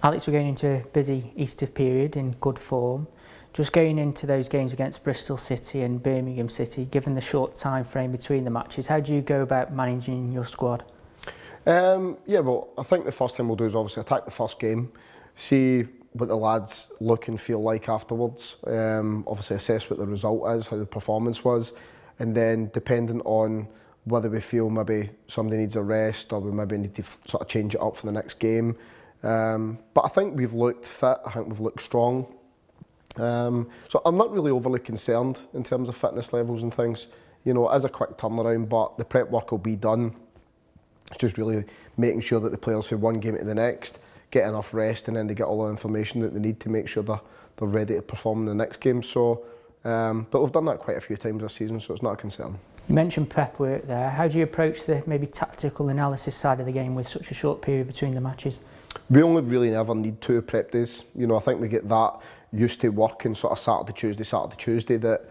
Alex, we're going into a busy Easter period in good form. Just going into those games against Bristol City and Birmingham City, given the short time frame between the matches, how do you go about managing your squad? Yeah, well, I think the first thing we'll do is obviously attack the first game, see what the lads look and feel like afterwards, obviously assess what the result is, how the performance was, and then depending on whether we feel maybe somebody needs a rest or we maybe need to sort of change it up for the next game. But I think we've looked fit, I think we've looked strong. So I'm not really overly concerned in terms of fitness levels and things. You know, it is a quick turnaround, but the prep work will be done. It's just really making sure that the players from one game to the next get enough rest and then they get all the information that they need to make sure they're ready to perform in the next game. So, but we've done that quite a few times this season, so it's not a concern. You mentioned prep work there. How do you approach the maybe tactical analysis side of the game with such a short period between the matches? We only really never need 2 prep days. You know, I think we get that used to working sort of Saturday, Tuesday, that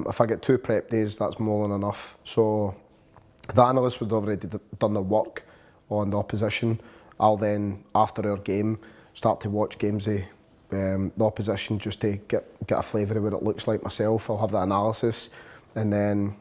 if I get 2 prep days, that's more than enough. So the analysts would have already done their work on the opposition. I'll then, after our game, start to watch games of the opposition just to get a flavour of what it looks like myself. I'll have that analysis, and then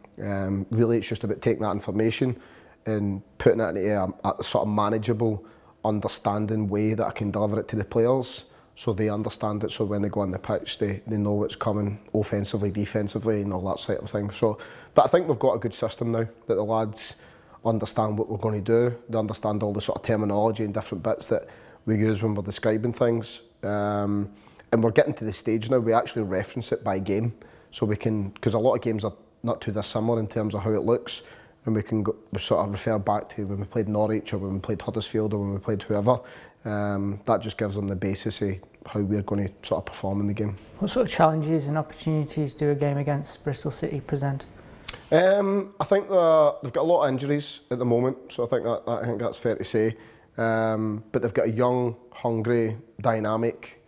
really it's just about taking that information and putting it into a sort of manageable, understanding way that I can deliver it to the players so they understand it, so when they go on the pitch they know what's coming offensively, defensively and all that sort of thing. So, but I think we've got a good system now that the lads understand what we're going to do, they understand all the sort of terminology and different bits that we use when we're describing things, and we're getting to the stage now we actually reference it by game, so we can, because a lot of games are not too dissimilar in terms of how it looks, and we can we sort of refer back to when we played Norwich or when we played Huddersfield or when we played whoever. That just gives them the basis of how we're going to sort of perform in the game. What sort of challenges and opportunities do a game against Bristol City present? I think they've got a lot of injuries at the moment, so I think that's fair to say. But they've got a young, hungry, dynamic,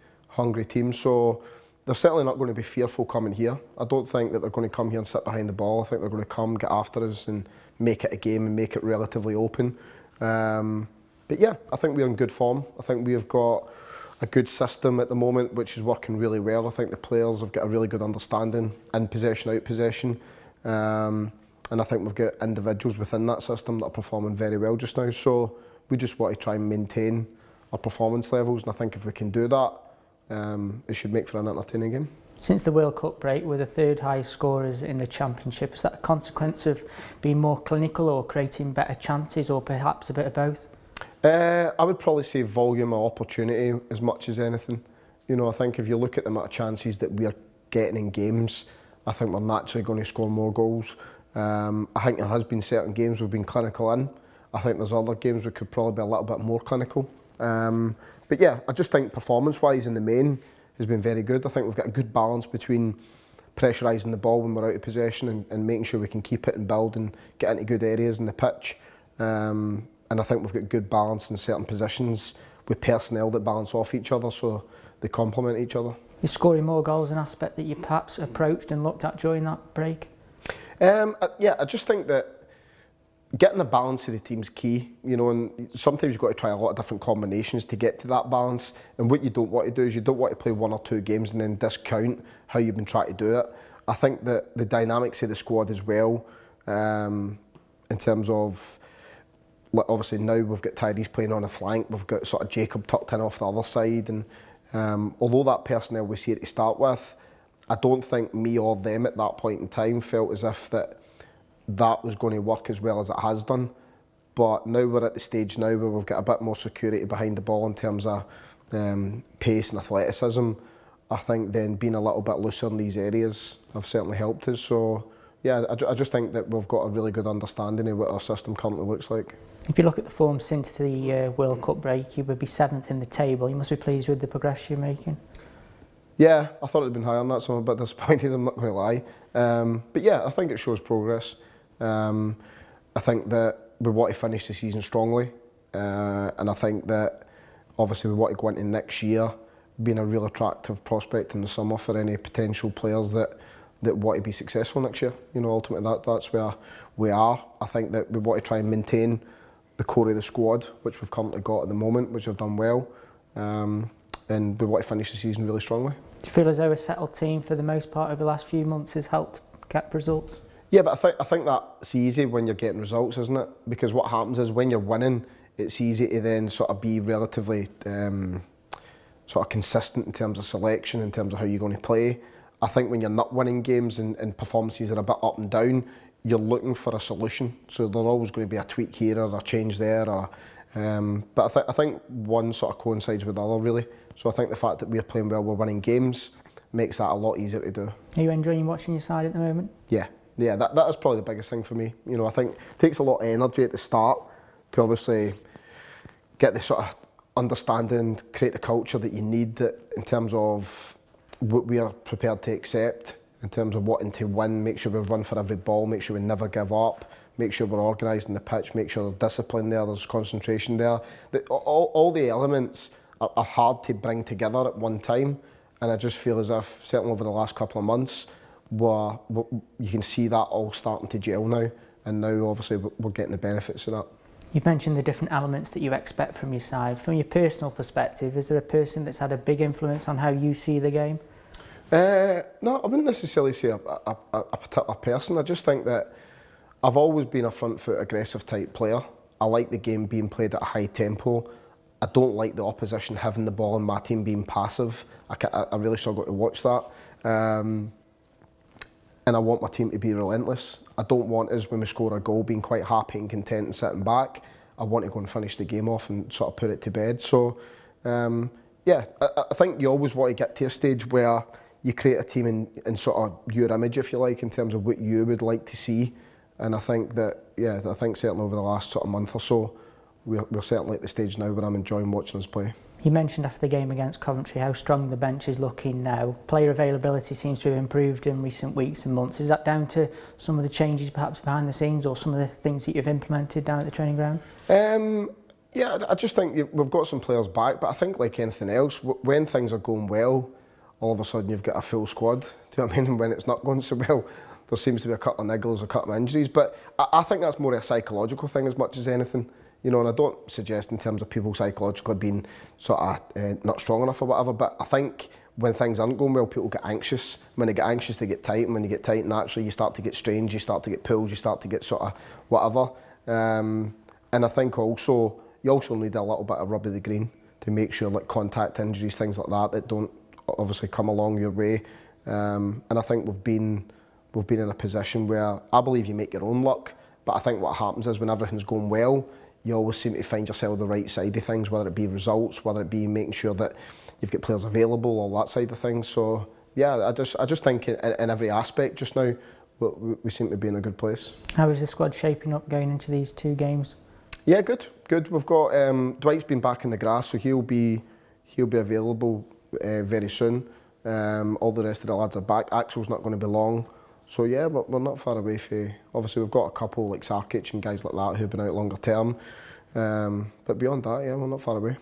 team, so they're certainly not going to be fearful coming here. I don't think that they're going to come here and sit behind the ball. I think they're going to come, get after us and make it a game and make it relatively open. But yeah, I think we're in good form. I think we've got a good system at the moment which is working really well. I think the players have got a really good understanding in possession, out possession. And I think we've got individuals within that system that are performing very well just now. So we just want to try and maintain our performance levels, and I think if we can do that, it should make for an entertaining game. Since the World Cup break, we're the 3rd highest scorers in the Championship. Is that a consequence of being more clinical or creating better chances, or perhaps a bit of both? I would probably say volume of opportunity as much as anything. You know, I think if you look at the amount of chances that we're getting in games, I think we're naturally going to score more goals. I think there has been certain games we've been clinical in. I think there's other games we could probably be a little bit more clinical. But yeah, I just think performance-wise in the main has been very good. I think we've got a good balance between pressurising the ball when we're out of possession and making sure we can keep it and build and get into good areas in the pitch. And I think we've got good balance in certain positions with personnel that balance off each other, so they complement each other. You're scoring more goals, an aspect that you perhaps approached and looked at during that break? Yeah, I just think that getting the balance of the team's key, you know, and sometimes you've got to try a lot of different combinations to get to that balance. And what you don't want to do is you don't want to play 1 or 2 games and then discount how you've been trying to do it. I think that the dynamics of the squad as well, in terms of, obviously now we've got Tyrese playing on a flank, we've got sort of Jacob tucked in off the other side, and although that personnel was here to start with, I don't think me or them at that point in time felt as if that was going to work as well as it has done. But now we're at the stage now where we've got a bit more security behind the ball in terms of pace and athleticism. I think then being a little bit looser in these areas have certainly helped us. So yeah, I just think that we've got a really good understanding of what our system currently looks like. If you look at the form since the World Cup break, you would be 7th in the table. You must be pleased with the progress you're making. Yeah, I thought it'd been higher than that, so I'm a bit disappointed, I'm not going to lie. But yeah, I think it shows progress. I think that we want to finish the season strongly, and I think that obviously we want to go into next year being a real attractive prospect in the summer for any potential players that want to be successful next year. You know, ultimately that's where we are. I think that we want to try and maintain the core of the squad, which we've currently got at the moment, which have done well. and we want to finish the season really strongly. Do you feel as though a settled team for the most part over the last few months has helped get results? Yeah, but I think that's easy when you're getting results, isn't it? Because what happens is when you're winning, it's easy to then sort of be relatively sort of consistent in terms of selection, in terms of how you're going to play. I think when you're not winning games and performances are a bit up and down, you're looking for a solution. So there's always going to be a tweak here or a change there. But I think one sort of coincides with the other, really. So I think the fact that we're playing well, we're winning games, makes that a lot easier to do. Are you enjoying watching your side at the moment? Yeah, that is probably the biggest thing for me. You know, I think it takes a lot of energy at the start to obviously get the sort of understanding, create the culture that you need in terms of what we are prepared to accept, in terms of wanting to win, make sure we run for every ball, make sure we never give up, make sure we're organised in the pitch, make sure there's discipline there, there's concentration there. All the elements are hard to bring together at one time, and I just feel as if, certainly over the last couple of months, you can see that all starting to gel now, and now obviously we're getting the benefits of that. You've mentioned the different elements that you expect from your side. From your personal perspective, is there a person that's had a big influence on how you see the game? No, I wouldn't necessarily say a particular person. I just think that I've always been a front foot aggressive type player. I like the game being played at a high tempo. I don't like the opposition having the ball and my team being passive. I really struggle to watch that. And I want my team to be relentless. I don't want us, when we score a goal, being quite happy and content and sitting back. I want to go and finish the game off and sort of put it to bed. So, yeah, I think you always want to get to a stage where you create a team in sort of your image, if you like, in terms of what you would like to see. And I think that, yeah, I think certainly over the last sort of month or so, we're certainly at the stage now where I'm enjoying watching us play. You mentioned after the game against Coventry how strong the bench is looking now. Player availability seems to have improved in recent weeks and months. Is that down to some of the changes perhaps behind the scenes, or some of the things that you've implemented down at the training ground? Yeah, I just think we've got some players back, but I think like anything else, when things are going well, all of a sudden you've got a full squad. Do you know what I mean? And when it's not going so well, there seems to be a couple of niggles, a couple of injuries. But I think that's more a psychological thing as much as anything. You know, and I don't suggest in terms of people psychologically being sort of not strong enough or whatever, but I think when things aren't going well, people get anxious. When they get anxious, they get tight, and when you get tight, naturally you start to get strained, you start to get pulled, you start to get sort of whatever. And I think also, you also need a little bit of rub of the green to make sure, like contact injuries, things like that don't obviously come along your way. And I think we've been in a position where I believe you make your own luck, but I think what happens is when everything's going well, you always seem to find yourself on the right side of things, whether it be results, whether it be making sure that you've got players available, all that side of things. So yeah, I just think in every aspect just now, we seem to be in a good place. How is the squad shaping up going into these two games? Yeah, good. We've got Dwight's been back in the grass, so he'll be available very soon. All the rest of the lads are back. Axel's not going to be long. So yeah, we're not far away from. Obviously, we've got a couple like Sarkic and guys like that who've been out longer term. But beyond that, yeah, we're not far away.